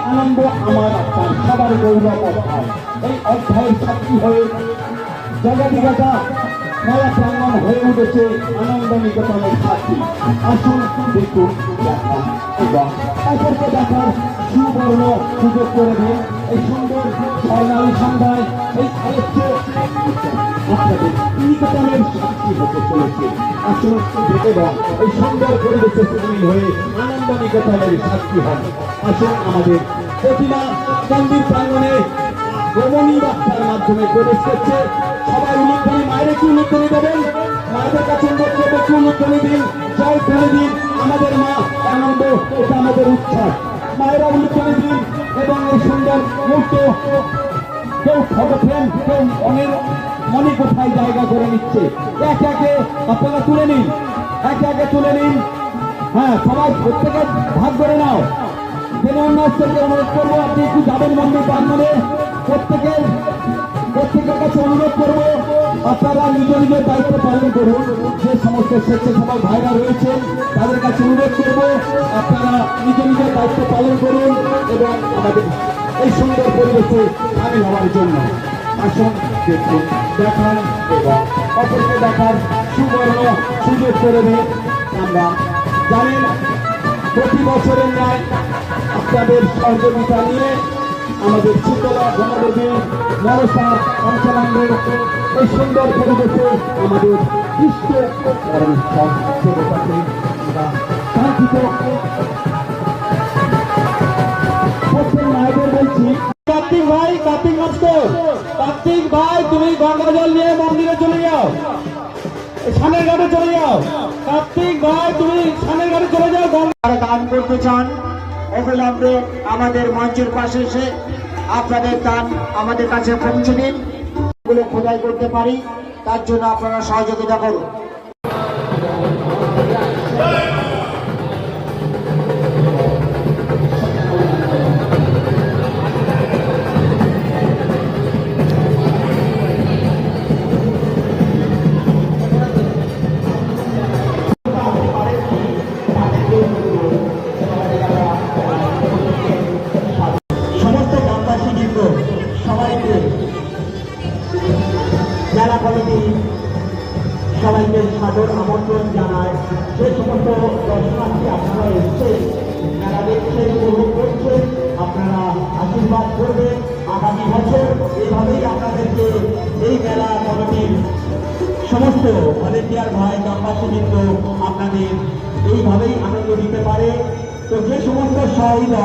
আনন্দ আমার আপনার সবার গৌরব অধ্যায়। এই অধ্যায়ের সাক্ষী হয়ে জগদিগতা মেলা প্রাঙ্গণ হয়ে উঠেছে আনন্দ নিকেতনের সাক্ষী। আসুন দেখুন দেখান এবং অপরকে দেখার সুবর্ণ সুযোগ করে দিন। এই সুন্দর স্বর্ণালী সন্ধ্যায় এই আলোচ্য আপনাদের নিকেতনের সাক্ষী হতে চলেছে। আসুন এবং এই সুন্দর পরিবেশে সামিল হয়ে আনন্দ নিকেতনের সাক্ষী হন। আসুন আমাদের প্রতিমা মন্দির প্রাঙ্গণে রমণী বার্তার মাধ্যমে প্রবেশ করছে। সবাই উলুধ্বনি, মায়ের কি উলুধ্বনি দেবেন? মায়েদের কাছে অনুরোধ করবো, কি উলুধ্বনি দিন, জয় ধ্বনি দিন। আমাদের মা আনন্দ, এটা আমাদের উৎসব। মায়েরা উলুধ্বনি দিন এবং এই সুন্দর মুহূর্ত কেউ ফটো ফ্রেম, কেউ অনেক মনে কোথায় জায়গা করে নিচ্ছে। একে একে আপনারা তুলে নিন, একে একে তুলে নিন। হ্যাঁ, সবাই প্রত্যেকে ভাগ করে নাও। থেকে অনুরোধ করবো, আপনি একটু যাবেন মন্দির প্রাঙ্গণে। প্রত্যেকের কাছে অনুরোধ করবো, আপনারা নিজ নিজের দায়িত্ব পালন করুন। যে সমস্ত স্বেচ্ছাসেবক ভাইরা রয়েছেন তাদের কাছে অনুরোধ করবো, আপনারা নিজ নিজের দায়িত্ব পালন করুন এবং আমাদের এই সুন্দর পরিবেশে সামিল হওয়ার জন্য আসুন, দেখুন, দেখান এবং অপরকে দেখার সুবর্ণ সুযোগ করে দিন। আমরা জানেন প্রতি বছরের ন্যায় আপনাদের সহযোগিতা নিয়ে আমাদের শীতলা গণদেবী মনসা অঞ্চলাঙ্গের এই সুন্দর পরিবেশে আমাদের ইষ্ট পরমেশ্বর দেবতাকে কাঙ্ক্ষিত মায়েদের বলছি, কার্তিক ভাই, কার্তিক মাস্টার, কার্তিক ভাই তুমি গঙ্গা জল নিয়ে মন্দিরে চলে যাও, সানের ঘাটে চলে যাও। কার্তিক ভাই তুমি সানের ঘাটে চলে যাও। যারা দান করতে চান অবিলম্বে আমাদের মঞ্চের পাশে এসে আপনাদের দান আমাদের কাছে পৌঁছে দিন। এগুলো খোদাই করতে পারি, তার জন্য আপনারা সহযোগিতা করুন। সবাইকে জেলা কমিটি সবাইকে সাদর আমন্ত্রণ জানায়। যে সমস্ত দর্শনার্থী আপনারা এসছেন, মেলা দেখছেন, উপভোগ করছেন, আপনারা আশীর্বাদ করবেন। আগামী বছর এইভাবেই আপনাদেরকে এই মেলা কমিটির সমস্ত ভলেন্টিয়ার ভাই, গ্রামবাসী কিন্তু আপনাদের এইভাবেই আনন্দ দিতে পারে। তো যে সমস্ত সহযোগিতা